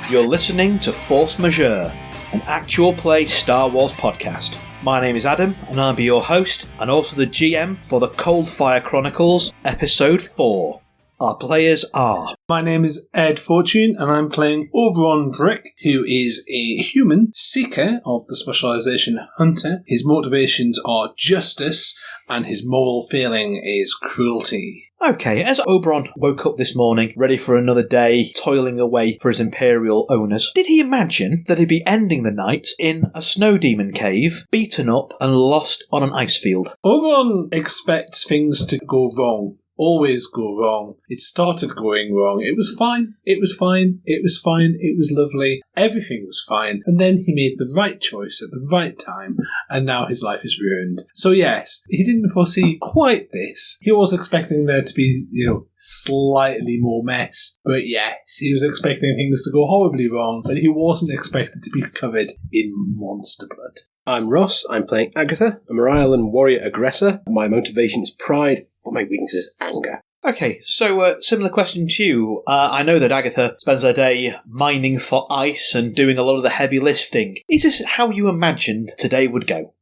You're listening to Force Majeure, an actual play Star Wars podcast. My name is Adam, and I'll be your host, and also the GM for the Coldfire Chronicles, Episode 4. Our players are... My name is Ed Fortune, and I'm playing Oberon Brick, who is a human seeker of the specialization Hunter. His motivations are justice, and his moral failing is cruelty. Okay, as Oberon woke up this morning, ready for another day, toiling away for his Imperial owners, did he imagine that he'd be ending the night in a snow demon cave, beaten up and lost on an ice field? Oberon expects things to go wrong. Always go wrong. It started going wrong. It was fine. It was fine. It was fine. It was lovely. Everything was fine. And then he made the right choice at the right time, and now his life is ruined. So yes, he didn't foresee quite this. He was expecting there to be, slightly more mess. But yes, he was expecting things to go horribly wrong, but he wasn't expected to be covered in monster blood. I'm Ross. I'm playing Agatha, a Morailan warrior aggressor. My motivation is pride, but my weakness is anger. Okay, so similar question to you. I know that Agatha spends her day mining for ice and doing a lot of the heavy lifting. Is this how you imagined today would go?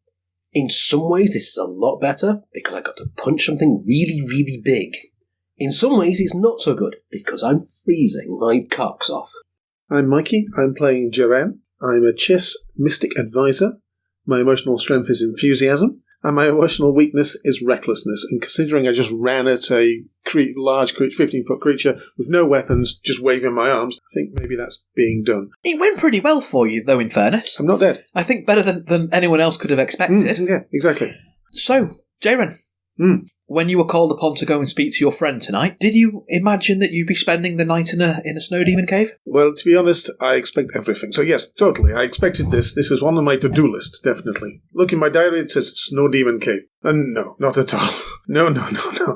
In some ways, this is a lot better, because I got to punch something really, really big. In some ways, it's not so good, because I'm freezing my cocks off. I'm Mikey. I'm playing Jaren. I'm a chess mystic advisor. My emotional strength is enthusiasm, and my emotional weakness is recklessness. And considering I just ran at a large 15-foot creature with no weapons, just waving my arms, I think maybe that's being done. It went pretty well for you, though, in fairness. I'm not dead. I think better than anyone else could have expected. Yeah, exactly. So, Jaren, when you were called upon to go and speak to your friend tonight, did you imagine that you'd be spending the night in a snow demon cave? Well, to be honest, I expect everything. So yes, totally. I expected this. This is one on my to-do list, definitely. Look in my diary, it says Snow Demon Cave. No, not at all. No.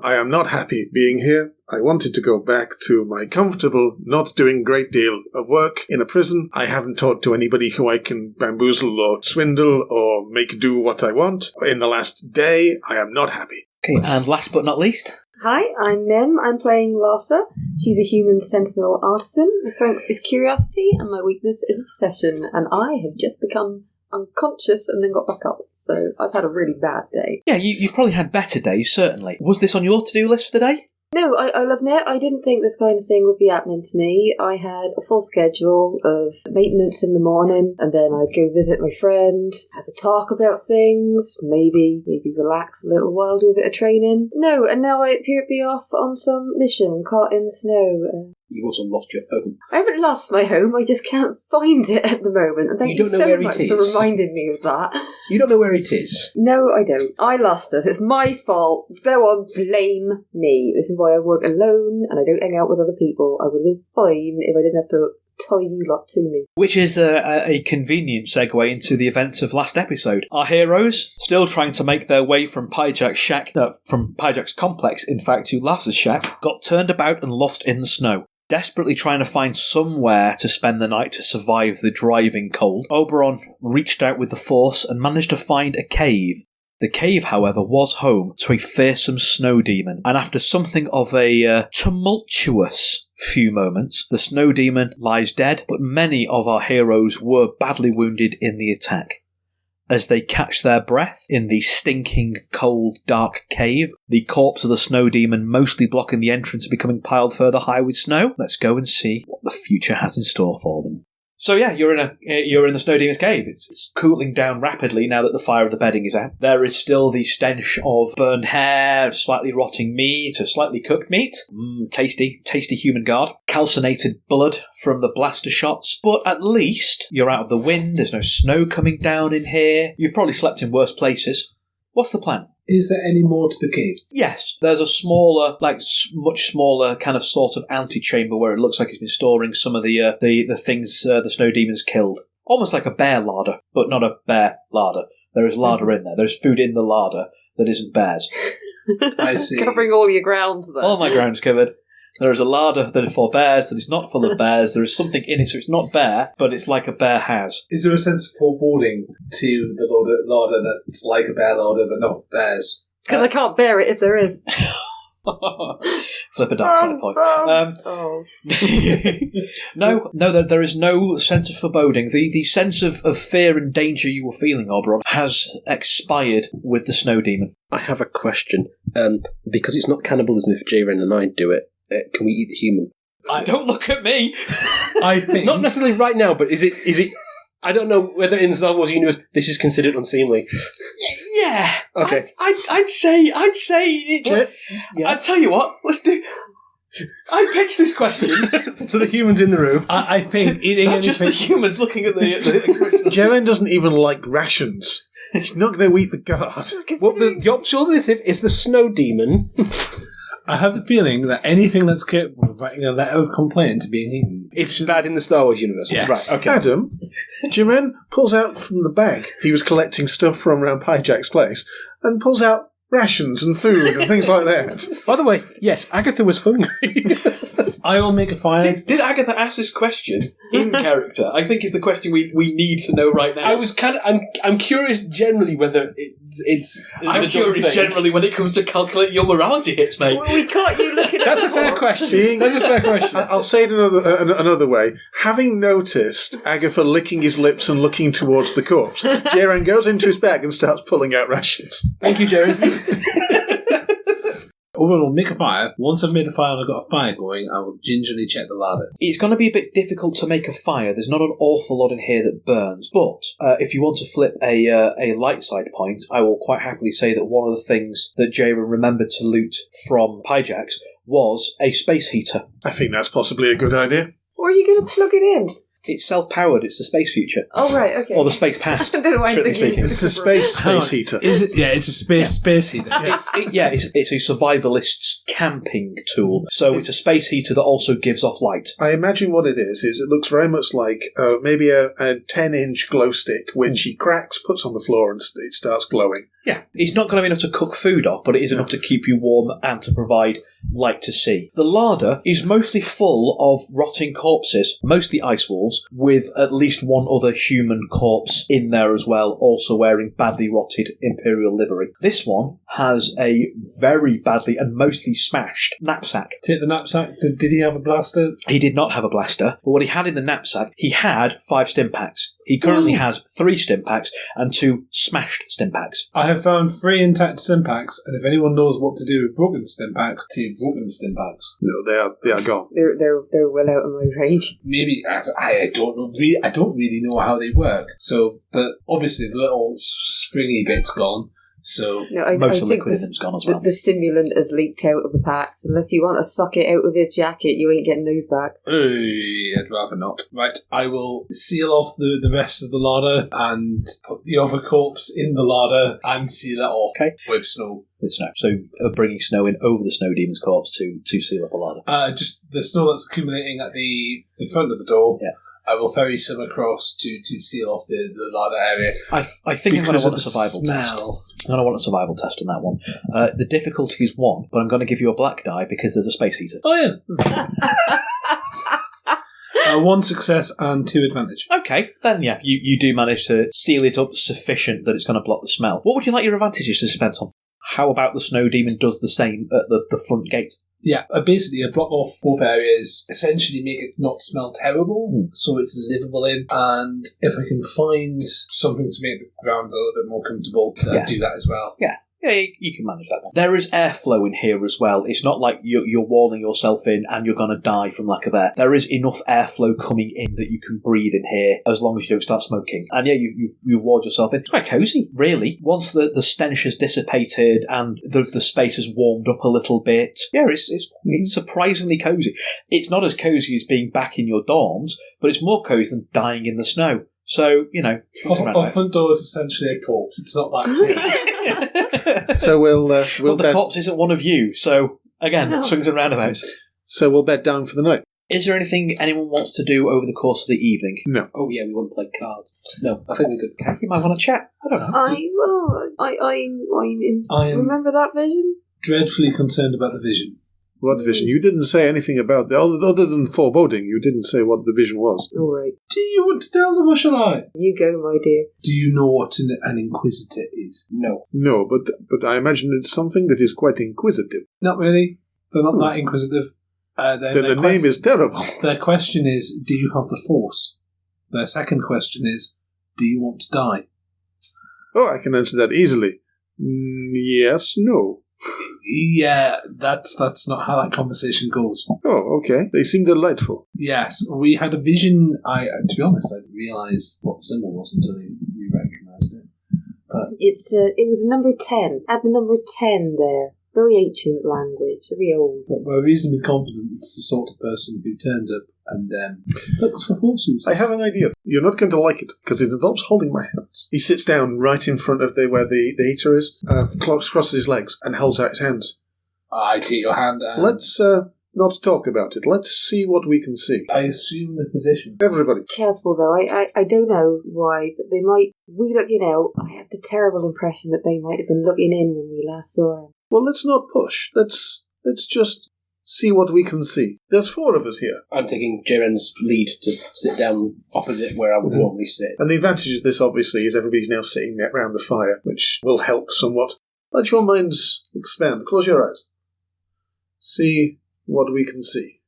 I am not happy being here. I wanted to go back to my comfortable, not doing great deal of work in a prison. I haven't talked to anybody who I can bamboozle or swindle or make do what I want. In the last day, I am not happy. Okay, and last but not least... Hi, I'm Mem. I'm playing Lasa. She's a human sentinel artisan. My strength is curiosity, and my weakness is obsession. And I have just become unconscious and then got back up. So I've had a really bad day. Yeah, you've probably had better days, certainly. Was this on your to-do list for the day? No, I'll admit, I didn't think this kind of thing would be happening to me. I had a full schedule of maintenance in the morning, and then I'd go visit my friend, have a talk about things, maybe relax a little while, do a bit of training. No, and now I appear to be off on some mission, caught in snow. You've also lost your home. I haven't lost my home, I just can't find it at the moment. And thank you so much for reminding me of that. You don't know where it is? No, I don't. I lost it. It's my fault. Go on, blame me. This is why I work alone and I don't hang out with other people. I would live fine if I didn't have to tie you lot to me. Which is a convenient segue into the events of last episode. Our heroes, still trying to make their way from Pyjack's complex, in fact, to Lasa's shack, got turned about and lost in the snow. Desperately trying to find somewhere to spend the night to survive the driving cold, Oberon reached out with the Force and managed to find a cave. The cave, however, was home to a fearsome snow demon, and after something of a tumultuous few moments, the snow demon lies dead, but many of our heroes were badly wounded in the attack. As they catch their breath in the stinking, cold, dark cave, the corpse of the snow demon mostly blocking the entrance and becoming piled further high with snow, let's go and see what the future has in store for them. So yeah, you're in the snow demon's cave. It's cooling down rapidly now that the fire of the bedding is out. There is still the stench of burned hair, slightly rotting meat, or slightly cooked meat. Tasty human guard. Calcinated blood from the blaster shots. But at least you're out of the wind. There's no snow coming down in here. You've probably slept in worse places. What's the plan? Is there any more to the cave? Yes, there's a smaller, much smaller kind of sort of antechamber where it looks like it's been storing some of the things the snow demons killed. Almost like a bear larder, but not a bear larder. There is larder in there. There's food in the larder that isn't bears. I see. Covering all your ground there. All my ground's covered. There is a larder that is for bears that is not full of bears. There is something in it, so it's not bear, but it's like a bear has. Is there a sense of foreboding to the larder that's like a bear larder, but not bears? Because I can't bear it if there is. Flip a dark side point. No, there is no sense of foreboding. The sense of fear and danger you were feeling, Oberon, has expired with the snow demon. I have a question. Because it's not cannibalism if J-Ren and I do it, can we eat the human? Don't look at me! I think... Not necessarily right now, but is it... I don't know whether in Star Wars universe this is considered unseemly. Yeah. Okay. I'd say it's... Yeah. I'd tell you what, let's do... I pitched this question. So the humans in the room. I think eating Not anything... just the humans looking at the question. Jaren doesn't even like rations. He's not going to eat the guard. Well, the alternative is the snow demon. I have the feeling that anything that's capable of writing a letter of complaint to being eaten... It's bad in the Star Wars universe. Yes. Right, okay. Adam, Jaren pulls out from the bag he was collecting stuff from around Pyjack's place and pulls out rations and food and things like that. By the way, yes, Agatha was hungry. I will make a fire. Did Agatha ask this question in character? I think is the question we need to know right now. I'm curious generally whether it's I'm curious generally when it comes to calculating your morality hits, mate. We caught you looking at That's a the fair box. question. That's a fair question. I'll say it another way. Having noticed Agatha licking his lips and looking towards the corpse, Jaren goes into his bag and starts pulling out rations. Thank you, Jerry. Oberon will make a fire. Once I've made a fire and I've got a fire going, I will gingerly check the ladder. It's going to be a bit difficult to make a fire. There's not an awful lot in here that burns. But if you want to flip a light side point, I will quite happily say that one of the things that Jaren remembered to loot from Pyjax was a space heater. I think that's possibly a good idea. Where are you going to plug it in? It's self-powered. It's the space future. Oh, right, okay. Or the space past, I don't know why I'm strictly thinking speaking. It's a space heater. Is it? Yeah, it's a space heater. It's a survivalist's camping tool. So it's a space heater that also gives off light. I imagine what it is it looks very much like maybe a 10-inch glow stick, which he cracks, puts on the floor, and it starts glowing. Yeah, it's not going to be enough to cook food off, but it is enough to keep you warm and to provide light to see. The larder is mostly full of rotting corpses, mostly ice wolves, with at least one other human corpse in there as well, also wearing badly rotted Imperial livery. This one has a very badly and mostly smashed knapsack. Take the knapsack. Did he have a blaster? He did not have a blaster, but what he had in the knapsack, he had 5 stim packs. He currently has 3 stim packs and 2 smashed stim packs. I have found 3 intact stim packs, and if anyone knows what to do with broken stim packs, 2 broken stim packs. No, they are gone. They're well out of my range. Maybe I don't know. I don't really know how they work. So, but obviously the little springy bit's gone. So No, I Most of the think liquid in them's gone as well. the stimulant has leaked out of the packs. Unless you want to suck it out of his jacket, you ain't getting those back. I'd rather not. Right, I will seal off the rest of the larder and put the other corpse in the larder and seal it off with snow. With snow. So bringing snow in over the snow demon's corpse to seal up the larder. Just the snow that's accumulating at the front of the door. Yeah. I will ferry some across to seal off the larder area. I think I'm going to want a survival test. smell. I'm going to want a survival test on that one. The difficulty is 1, but I'm going to give you a black die because there's a space heater. Oh, yeah. 1 success and 2 advantage. Okay, then yeah, you do manage to seal it up sufficient that it's going to block the smell. What would you like your advantages to spend on? How about the snow demon does the same at the front gate? Yeah, basically I block off both areas, essentially make it not smell terrible, so it's livable in, and if I can find something to make the ground a little bit more comfortable, I'll do that as well. Yeah, you can manage that one. There is airflow in here as well. It's not like you're walling yourself in and you're going to die from lack of air. There is enough airflow coming in that you can breathe in here as long as you don't start smoking. And yeah, you've walled yourself in. It's quite cosy, really. Once the stench has dissipated and the space has warmed up a little bit, yeah, it's surprisingly cosy. It's not as cosy as being back in your dorms, but it's more cosy than dying in the snow. So, Our front door is essentially a corpse. It's not that big. So we'll the bed. corpse isn't one of you, so again, swings and roundabouts. So we'll bed down for the night. Is there anything anyone wants to do over the course of the evening? No. Oh yeah, we want to play cards. No, I think we're good. Okay, you might want to chat. I don't know. I I am remember that vision? dreadfully concerned about the vision. What vision? You didn't say anything about other than foreboding. You didn't say what the vision was. All right. Do you want to tell them, or shall I? You go, my dear. Do you know what an inquisitor is? No. No, but I imagine it's something that is quite inquisitive. Not really. They're not that inquisitive. Then the name is terrible. Their question is, do you have the Force? Their second question is, do you want to die? Oh, I can answer that easily. Yes, no. Yeah, that's not how that conversation goes. Oh, okay. They seem delightful. Yes, we had a vision. To be honest, I didn't realise what the symbol was until you recognised it. But It was number 10. Add the number 10 there. Very ancient language, very old. But we're reasonably confident it's the sort of person who turns up and looks for Force users. I have an idea. You're not going to like it, because it involves holding my hands. He sits down right in front of where the heater is, crosses his legs, and holds out his hands. I take your hand down. Let's not talk about it. Let's see what we can see. I assume the position. Everybody. Careful though, I don't know why, but they might, I had the terrible impression that they might have been looking in when we last saw him. Well, let's not push. Let's just see what we can see. There's 4 of us here. I'm taking Jaren's lead to sit down opposite where I would normally sit. And the advantage of this, obviously, is everybody's now sitting around the fire, which will help somewhat. Let your minds expand. Close your eyes. See what we can see.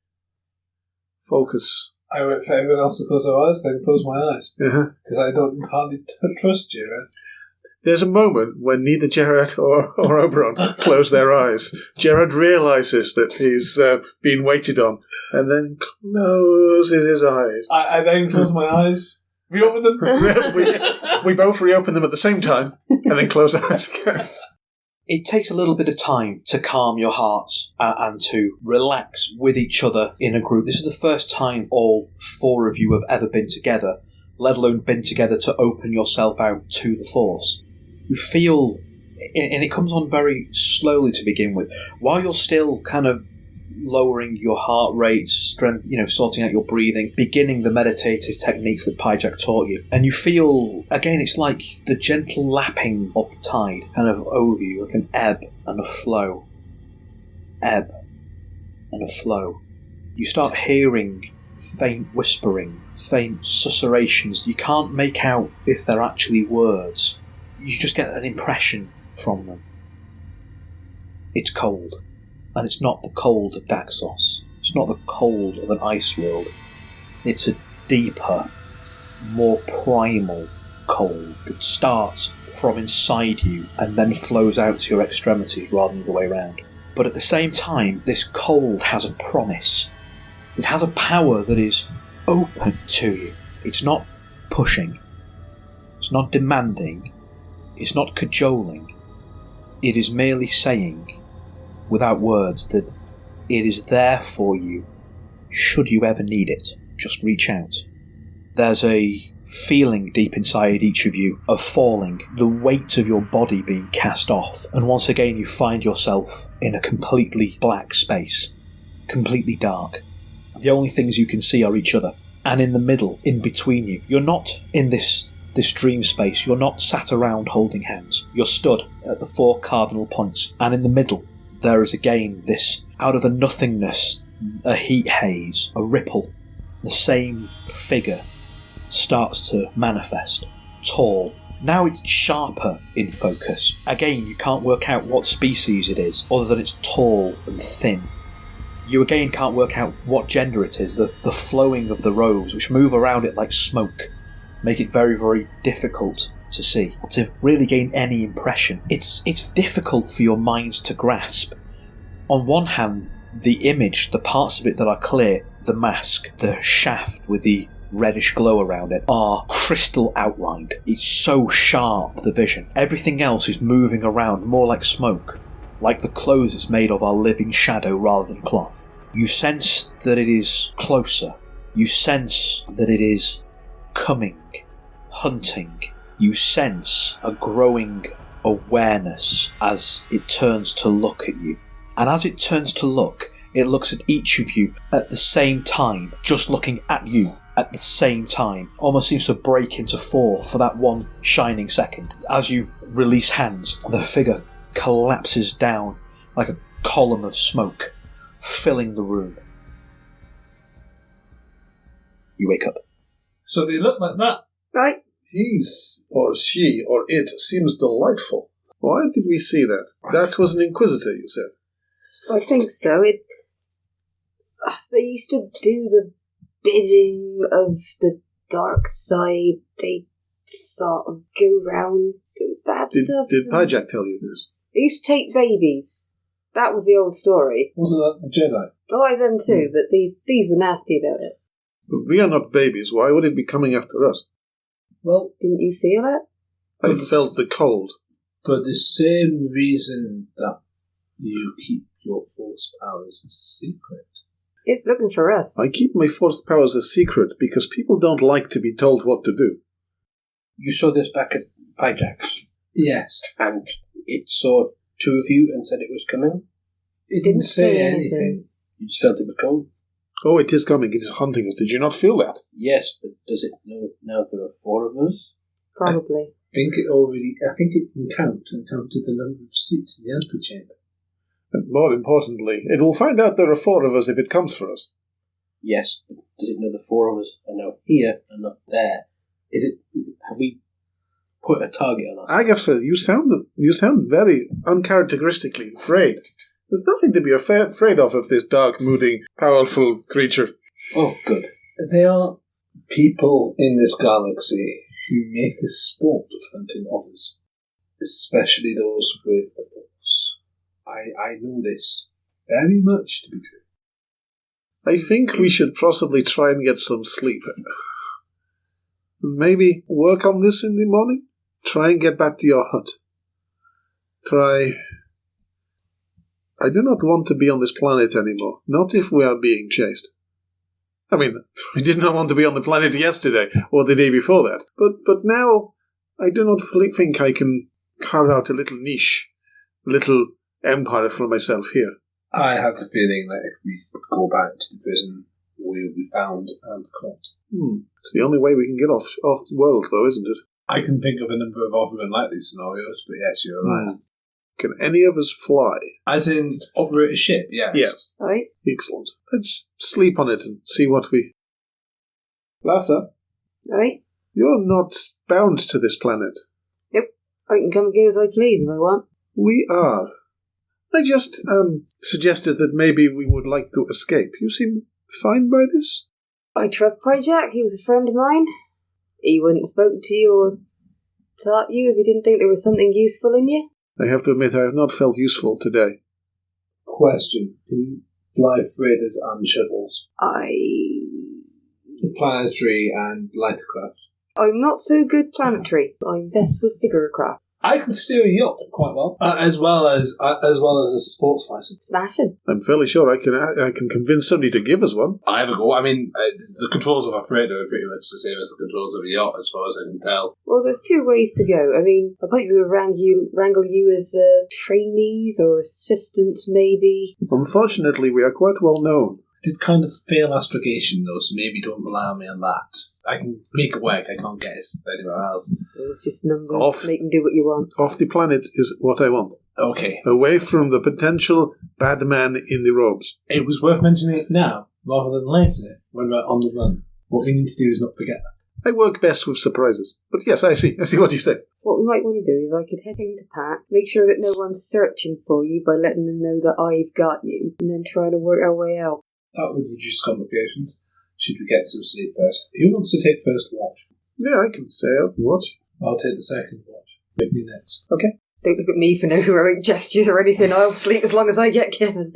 Focus. I wait for everyone else to close their eyes, then close my eyes. Because I don't entirely trust you, right? There's a moment when neither Jared or Oberon close their eyes. Jared realises that he's been waited on, and then closes his eyes. I then close my eyes, reopen them. we both reopen them at the same time, and then close our eyes again. It takes a little bit of time to calm your hearts and to relax with each other in a group. This is the first time all 4 of you have ever been together, let alone been together to open yourself out to the Force. You feel, and it comes on very slowly to begin with, while you're still kind of lowering your heart rate, strength, sorting out your breathing, beginning the meditative techniques that Pyjak taught you. And you feel, again, it's like the gentle lapping of the tide kind of over you, like an ebb and a flow. Ebb and a flow. You start hearing faint whispering, faint susurrations. You can't make out if they're actually words. You just get an impression from them. It's cold. And it's not the cold of Daxos. It's not the cold of an ice world. It's a deeper, more primal cold that starts from inside you and then flows out to your extremities rather than the way around. But at the same time, this cold has a promise. It has a power that is open to you. It's not pushing. It's not demanding. It's not cajoling. It is merely saying, without words, that it is there for you should you ever need it. Just reach out. There's a feeling deep inside each of you of falling, the weight of your body being cast off, and once again you find yourself in a completely black space, completely dark. The only things you can see are each other, and in the middle, in between you, you're not in this dream space, you're not sat around holding hands, you're stood at the 4 cardinal points, and in the middle there is again this, out of the nothingness, a heat haze, a ripple. The same figure starts to manifest, tall. Now it's sharper in focus. Again, you can't work out what species it is, other than it's tall and thin. You again can't work out what gender it is. The flowing of the robes, which move around it like smoke, make it very, very difficult to see, to really gain any impression. It's difficult for your minds to grasp. On one hand, the image, the parts of it that are clear, the mask, the shaft with the reddish glow around it, are crystal outlined. It's so sharp, the vision. Everything else is moving around more like smoke, like the clothes it's made of are living shadow rather than cloth. You sense that it is closer. You sense that it is coming, hunting. You sense a growing awareness as it turns to look at you. And as it turns to look, it looks at each of you at the same time, just looking at you at the same time. Almost seems to break into 4 for that one shining second. As you release hands, the figure collapses down like a column of smoke, filling the room. You wake up. So they look like that. Right? He's, or she, or it seems delightful. Why did we see that? That was an Inquisitor, you said. I think so. They used to do the bidding of the dark side. They sort of go round do bad stuff. Did Pajak tell you this? They used to take babies. That was the old story. Wasn't that the Jedi? Oh, I them too, but these were nasty about it. But we are not babies. Why would it be coming after us? Well, Didn't you feel it? I felt the cold. for the same reason that you keep your force powers a secret. It's looking for us. I keep my force powers a secret because people don't like to be told what to do. You saw this back at Pyjax, Yes. and it saw two of you and said it was coming. It Didn't say anything. You just felt it was coming. Oh, it is coming. It is hunting us. Did you not feel that? Yes, but does it know now there are four of us? Probably. I think it can counted the number of seats in the antechamber. And more importantly, it will find out there are four of us if it comes for us. Yes, but does it know the four of us are now here and not there? Have we put a target on us? Agatha, you sound very uncharacteristically afraid. There's nothing to be afraid of this dark, moody, powerful creature. Oh, good. There are people in this galaxy who make a sport of hunting others, especially those with the force. I know this very much to be true. I think we should possibly try and get some sleep. Maybe work on this in the morning? Try and get back to your hut. I do not want to be on this planet anymore. Not if we are being chased. I mean, I did not want to be on the planet yesterday, or the day before that. But now, I do not think I can carve out a little niche, a little empire for myself here. I have the feeling that if we go back to the prison, we will be found and caught. It's the only way we can get off the world, though, isn't it? I can think of a number of other unlikely scenarios, but yes, you're right. Can any of us fly? As in, operate a ship, yes. Yes. Right? Excellent. Let's sleep on it and see what we... Lasa, Right? you're not bound to this planet. Yep. I can come and go as I please if I want. We are. I just suggested that maybe we would like to escape. You seem fine by this? I trust Pyjack. He was a friend of mine. He wouldn't have spoken to you or taught you if he didn't think there was something useful in you. I have to admit I have not felt useful today. Question. Can you fly freighters and shuttles? Planetary and lighter craft? I'm not so good planetary. I'm best with bigger craft. I can steer a yacht quite well, as well as a sports fighter. Smashing. I'm fairly sure I can convince somebody to give us one. I have a go. I mean, the controls of a freighter are pretty much the same as the controls of a yacht, as far as I can tell. Well, there's two ways to go. I mean, I might be able to wrangle you as trainees or assistants, maybe. Unfortunately, we are quite well known. Did kind of fail astrogation, though, so maybe don't rely on me on that. I can make it work, I can't get it anywhere else. Well, it's just numbers. Off. Make them do what you want. Off the planet is what I want. Okay. Away from the potential bad man in the robes. It was worth mentioning it now, rather than later, when we're on the run. What we need to do is not forget that. I work best with surprises. But yes, I see what you say. What we might want to do is I could head into Pack, make sure that no one's searching for you by letting them know that I've got you, and then try to work our way out. That would reduce complications. Should we get some sleep first? Who wants to take first watch? Yeah, I can say I'll watch. I'll take the second watch. Make me next. Okay. Don't look at me for no heroic gestures or anything. I'll sleep as long as I get given.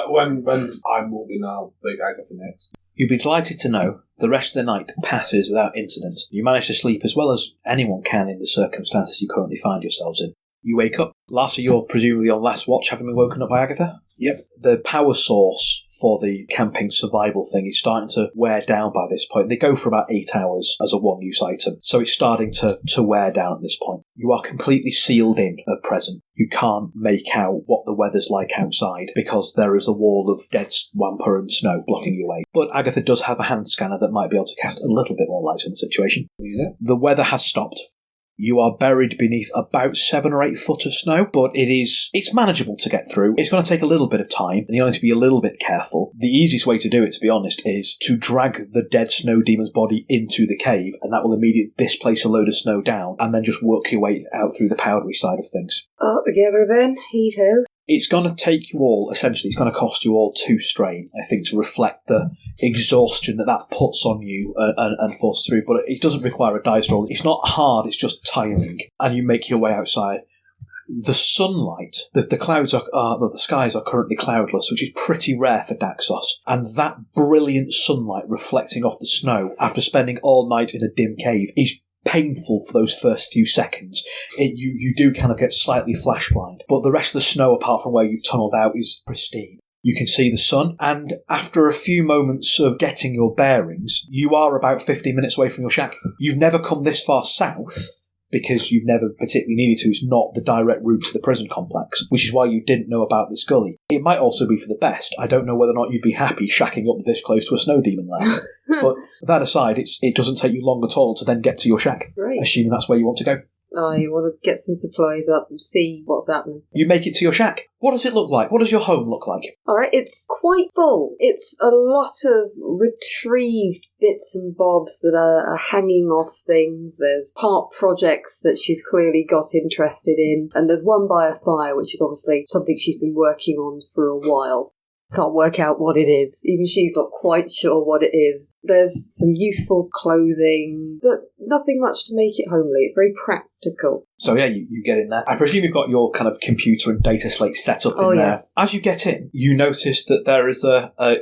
When I'm moving, I'll make Agatha next. You'll be delighted to know the rest of the night passes without incident. You manage to sleep as well as anyone can in the circumstances you currently find yourselves in. You wake up. Lasa, you're presumably on last watch, having been woken up by Agatha? Yep. The power source for the camping survival thing is starting to wear down by this point. They go for about 8 hours as a one-use item, so it's starting to wear down at this point. You are completely sealed in at present. You can't make out what the weather's like outside because there is a wall of dead swamper and snow blocking your way. But Agatha does have a hand scanner that might be able to cast a little bit more light on the situation. Yeah. The weather has stopped. You are buried beneath about 7 or 8 foot of snow, but it's manageable to get through. It's going to take a little bit of time, and you need to be a little bit careful. The easiest way to do it, to be honest, is to drag the dead snow demon's body into the cave, and that will immediately displace a load of snow down, and then just work your way out through the powdery side of things. Up together then, heave-ho. It's going to take you all, essentially, it's going to cost you all 2 strain, I think, to reflect the exhaustion that puts on you and forces through. But it doesn't require a dice roll. It's not hard, it's just tiring. And you make your way outside. The sunlight, the clouds the skies are currently cloudless, which is pretty rare for Daxos. And that brilliant sunlight reflecting off the snow after spending all night in a dim cave is painful for those first few seconds. You do kind of get slightly flash blind, but the rest of the snow, apart from where you've tunnelled out, is pristine. You can see the sun, and after a few moments of getting your bearings, you are about 15 minutes away from your shack. You've never come this far south, because you've never particularly needed to. It's not the direct route to the prison complex, which is why you didn't know about this gully. It might also be for the best. I don't know whether or not you'd be happy shacking up this close to a snow demon lair. But that aside, it doesn't take you long at all to then get to your shack, Right. assuming that's where you want to go. I want to get some supplies up and see what's happening. You make it to your shack. What does it look like? What does your home look like? Alright, it's quite full. It's a lot of retrieved bits and bobs that are hanging off things. There's part projects that she's clearly got interested in, and there's one by a fire, which is obviously something she's been working on for a while. Can't work out what it is. Even she's not quite sure what it is. There's some useful clothing, but nothing much to make it homely. It's very practical. So yeah, you get in there. I presume you've got your kind of computer and data slate set up in there. Yes. As you get in, you notice that there is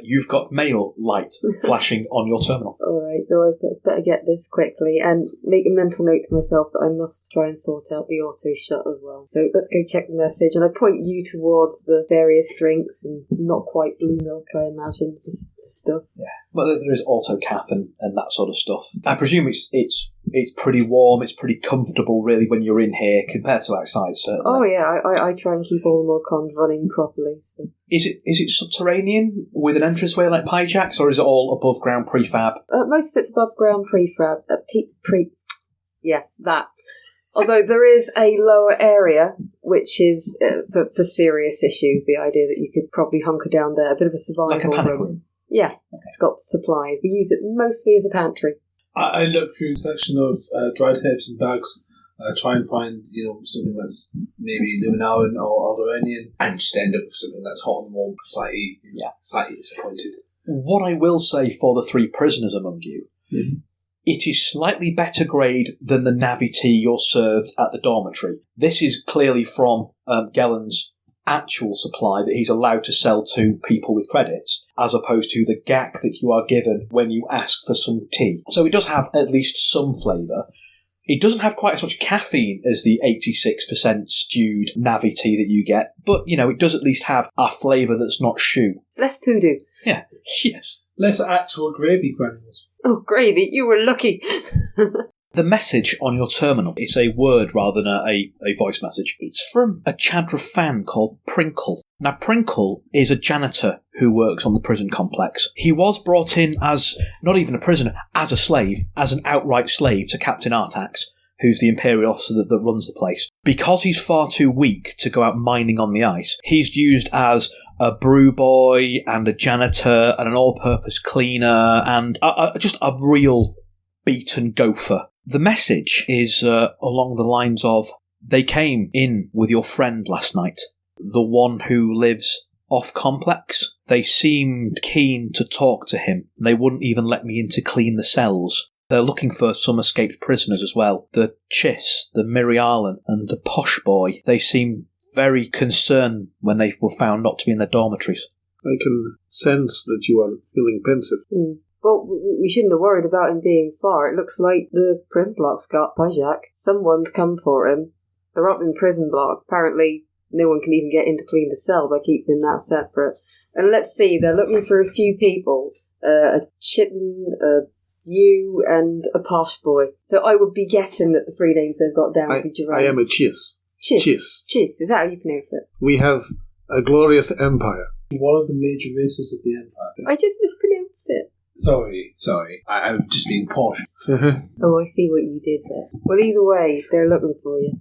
you've got mail light flashing on your terminal. Alright, though I better get this quickly and make a mental note to myself that I must try and sort out the auto shut as well. So let's go check the message, and I point you towards the various drinks and not quite blue milk, I imagine, this stuff. Yeah, well, there is auto caff and that sort of stuff. I presume it's pretty warm, it's pretty comfortable, really, when you're in here compared to outside, certainly. Oh yeah, I try and keep all the more cons running properly. So. Is it subterranean with an entranceway like Pyjack's, or is it all above ground prefab? Most of it's above ground prefab. Yeah, that. Although there is a lower area, which is for serious issues. The idea that you could probably hunker down there, a bit of a survival Like a panic room. Yeah, It's got supplies. We use it mostly as a pantry. I look through a section of dried herbs and bugs, try and find something that's maybe Luminaran or Alderaanian, and just end up with something that's hot and warm, slightly disappointed. What I will say for the 3 prisoners among you, it is slightly better grade than the Navi tea you're served at the dormitory. This is clearly from Gellen's actual supply that he's allowed to sell to people with credits, as opposed to the gack that you are given when you ask for some tea. So it does have at least some flavour. It doesn't have quite as much caffeine as the 86% stewed Navi tea that you get, but, it does at least have a flavour that's not shoe. Less poodoo. Yeah. Yes. Less actual gravy granules. Oh, gravy, you were lucky. The message on your terminal, it's a word rather than a voice message. It's from a Chadra fan called Prinkle. Now, Prinkle is a janitor who works on the prison complex. He was brought in as, not even a prisoner, as a slave, as an outright slave to Captain Artax, who's the Imperial officer that runs the place. Because he's far too weak to go out mining on the ice, he's used as a brew boy and a janitor and an all-purpose cleaner and just a real beaten gopher. The message is along the lines of, they came in with your friend last night, the one who lives off complex. They seemed keen to talk to him. They wouldn't even let me in to clean the cells. They're looking for some escaped prisoners as well. The Chiss, the Mirialan, and the Posh Boy. They seemed very concerned when they were found not to be in their dormitories. I can sense that you are feeling pensive. Well, we shouldn't have worried about him being far. It looks like the prison block's got Pajak. Someone's come for him. They're up in prison block. Apparently, no one can even get in to clean the cell by keeping that separate. And let's see, they're looking for a few people. A Chitin, you, and a Posh Boy. So I would be guessing that the 3 names they've got down for Jerome. I am a Chiss. Chiss. Chiss, is that how you pronounce it? We have a glorious empire. One of the major races of the Empire. I just mispronounced it. Sorry. I'm just being posh. Oh, I see what you did there. Well, either way, they're looking for you.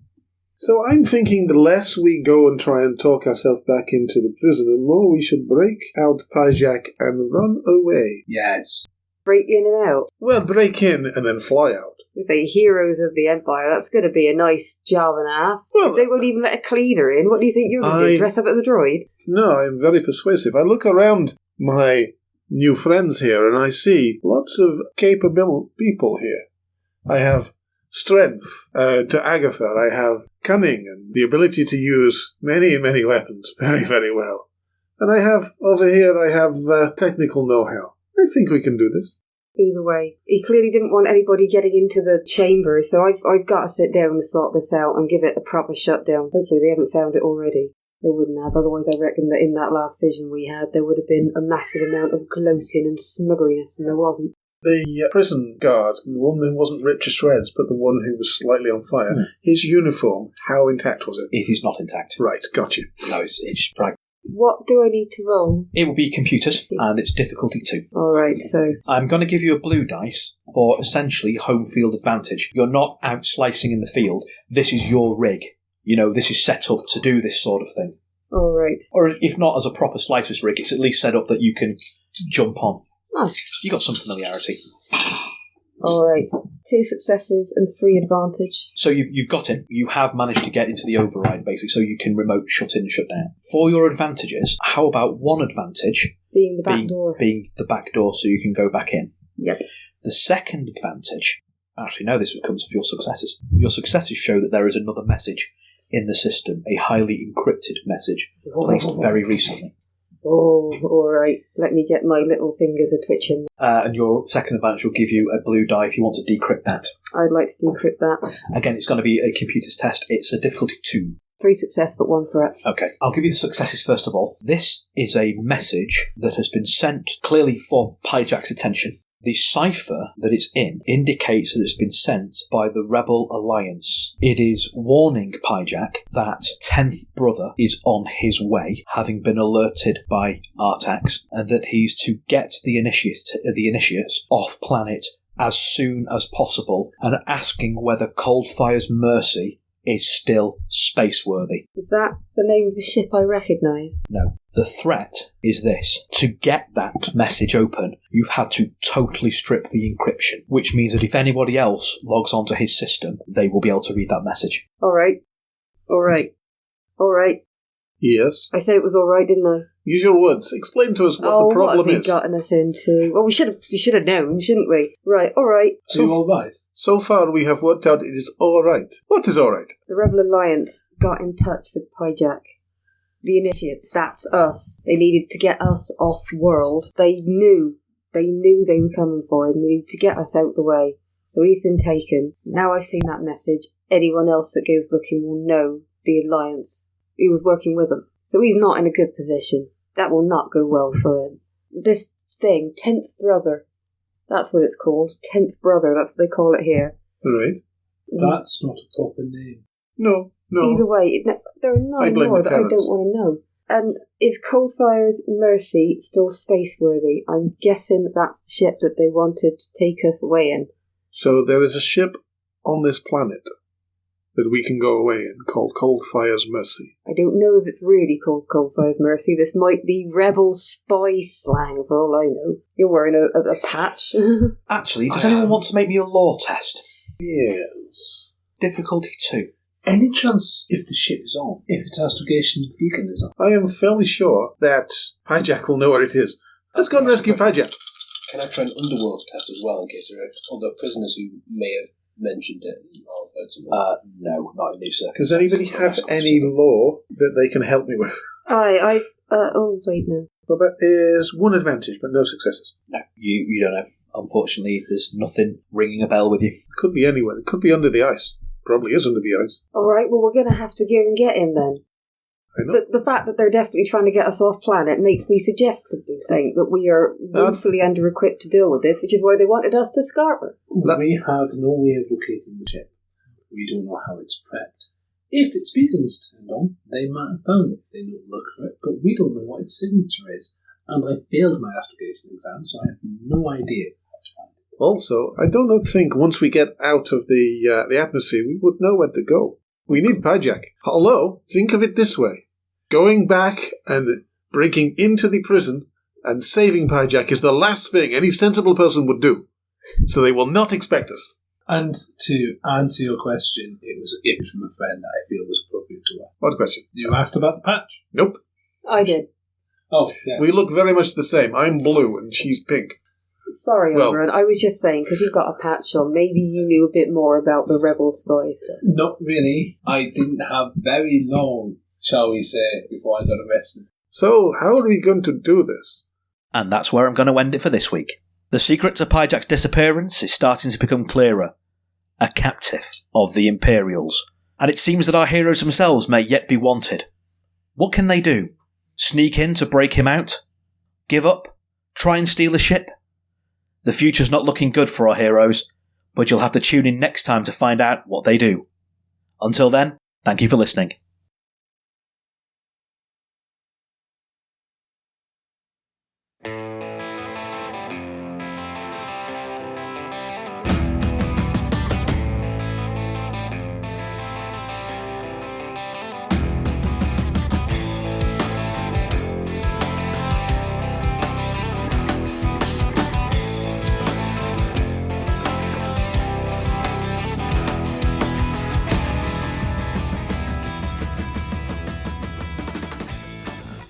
So I'm thinking the less we go and try and talk ourselves back into the prison, the more we should break out Pajak and run away. Yes. Break in and out. Well, break in and then fly out. We say heroes of the Empire. That's going to be a nice job and a half. Well, If they won't even let a cleaner in, what do you think you're going to do? Dress up as a droid? No, I'm very persuasive. I look around my new friends here and I see lots of capable people here. I have strength to Agatha. I have cunning and the ability to use many, many weapons very, very well. And over here, I have technical know-how. I think we can do this. Either way, he clearly didn't want anybody getting into the chamber, so I've got to sit down and sort this out and give it a proper shutdown. Hopefully they haven't found it already. They wouldn't have, otherwise I reckon that in that last vision we had, there would have been a massive amount of gloating and smuggeriness, and there wasn't. The prison guard, the one that wasn't ripped to shreds, but the one who was slightly on fire, his uniform, how intact was it? It is not intact. Right, got you. No, it's fragmented. What do I need to roll? It will be computers, and it's difficulty 2. Alright, so... I'm going to give you a blue dice for essentially home field advantage. You're not out slicing in the field. This is your rig. You know, this is set up to do this sort of thing. Alright. Or if not as a proper slicer's rig, it's at least set up that you can jump on. Oh. You got some familiarity. Alright. 2 successes and 3 advantage. So you've got in. You have managed to get into the override, basically, so you can remote shut in and shut down. For your advantages, how about one advantage? Being the back door. Being the back door so you can go back in. Yep. The second advantage, actually no, this comes with your successes. Your successes show that there is another message in the system, a highly encrypted message placed very recently. Oh, alright. Let me get my little fingers a-twitching. And your second advantage will give you a blue die if you want to decrypt that. I'd like to decrypt that. Again, it's going to be a computer's test. It's a difficulty 2. 3 success, but 1 threat. Okay, I'll give you the successes first of all. This is a message that has been sent clearly for Pyjack's attention. The cipher that it's in indicates that it's been sent by the Rebel Alliance. It is warning Pyjack that 10th brother is on his way, having been alerted by Artax, and that he's to get the initiates off planet as soon as possible, and asking whether Coldfire's Mercy is still spaceworthy. Is that the name of the ship I recognise? No. The threat is this. To get that message open, you've had to totally strip the encryption, which means that if anybody else logs onto his system, they will be able to read that message. Alright. Yes? I said it was alright, didn't I? Use your words. Explain to us what the problem what have is. you gotten us into? Well, we should have known, shouldn't we? Right, alright. So you all right? So far we have worked out it is alright. What is alright? The Rebel Alliance got in touch with Pyjack. The Initiates, that's us. They needed to get us off-world. They knew they were coming for him. They needed to get us out the way. So he's been taken. Now I've seen that message. Anyone else that goes looking will know the Alliance. He was working with them. So he's not in a good position. That will not go well for him. This thing, 10th brother. That's what it's called. 10th brother, that's what they call it here. Right. That's not a proper name. No. Either way, there are 9 more that I don't want to know. And is Coldfire's Mercy still spaceworthy? I'm guessing that's the ship that they wanted to take us away in. So there is a ship on this planet that we can go away in called Coldfire's Mercy. I don't know if it's really called Coldfire's Mercy. This might be rebel spy slang for all I know. You're wearing a patch. Actually, does anyone want to make me a law test? Yes. Difficulty 2. Any chance if the ship is on, if its astrogation beacon is on? I am fairly sure that Pyjack will know where it is. Let's go and rescue Pyjack. Can I try an underworld test as well in case there are other prisoners who may have mentioned it? No, not in these Does circumstances. anybody have any law that they can help me with? Oh, wait, no. Well, that is 1 advantage, but no successes. No, you don't know. Unfortunately, there's nothing ringing a bell with you. It could be anywhere. It could be under the ice. Probably is under the ice. Alright, well, we're going to have to go and get him then. I know. The fact that they're desperately trying to get us off planet makes me suggestively think that we are woefully under-equipped to deal with this, which is why they wanted us to scarper. We have no way of locating the ship. We don't know how it's prepped. If its beacon's turned on, they might have found it if they don't look for it, but we don't know what its signature is. and I failed my astrogation exam, so I have no idea how to find it. Also, I do not think once we get out of the atmosphere, we would know where to go. We need Pyjack. Although, think of it this way. Going back and breaking into the prison and saving Pyjack is the last thing any sensible person would do. So they will not expect us. And to answer your question, it was a gift from a friend that I feel was appropriate to her. What question? You asked about the patch? Nope. I did. Oh, yes. We look very much the same. I'm blue and she's pink. Sorry, Well- Oberon. I was just saying, because you've got a patch on, maybe you knew a bit more about the Rebel spy stuff. Not really. I didn't have very long, shall we say, before I got arrested. So, how are we going to do this? And that's where I'm going to end it for this week. The secret to Pyjack's disappearance is starting to become clearer. A captive of the Imperials. And it seems that our heroes themselves may yet be wanted. What can they do? Sneak in to break him out? Give up? Try and steal a ship? The future's not looking good for our heroes, but you'll have to tune in next time to find out what they do. Until then, thank you for listening.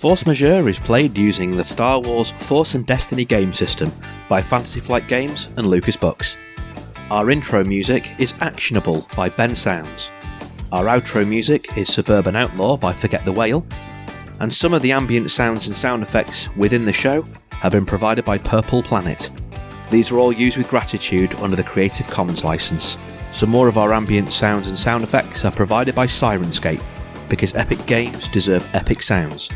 Force Majeure is played using the Star Wars Force and Destiny game system by Fantasy Flight Games and Lucas Books. Our intro music is Actionable by Ben Sounds. Our outro music is Suburban Outlaw by Forget the Whale. And some of the ambient sounds and sound effects within the show have been provided by Purple Planet. These are all used with gratitude under the Creative Commons license. Some more of our ambient sounds and sound effects are provided by Sirenscape, because epic games deserve epic sounds.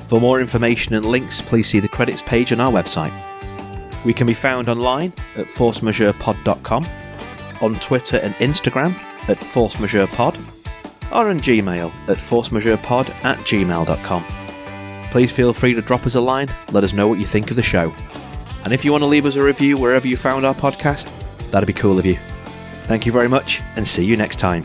For more information and links, please see the credits page on our website. We can be found online at forcemajeurepod.com, on Twitter and Instagram at forcemajeurepod, or on Gmail at forcemajeurepod@gmail.com. Please feel free to drop us a line, let us know what you think of the show. And if you want to leave us a review wherever you found our podcast, that'd be cool of you. Thank you very much, and see you next time.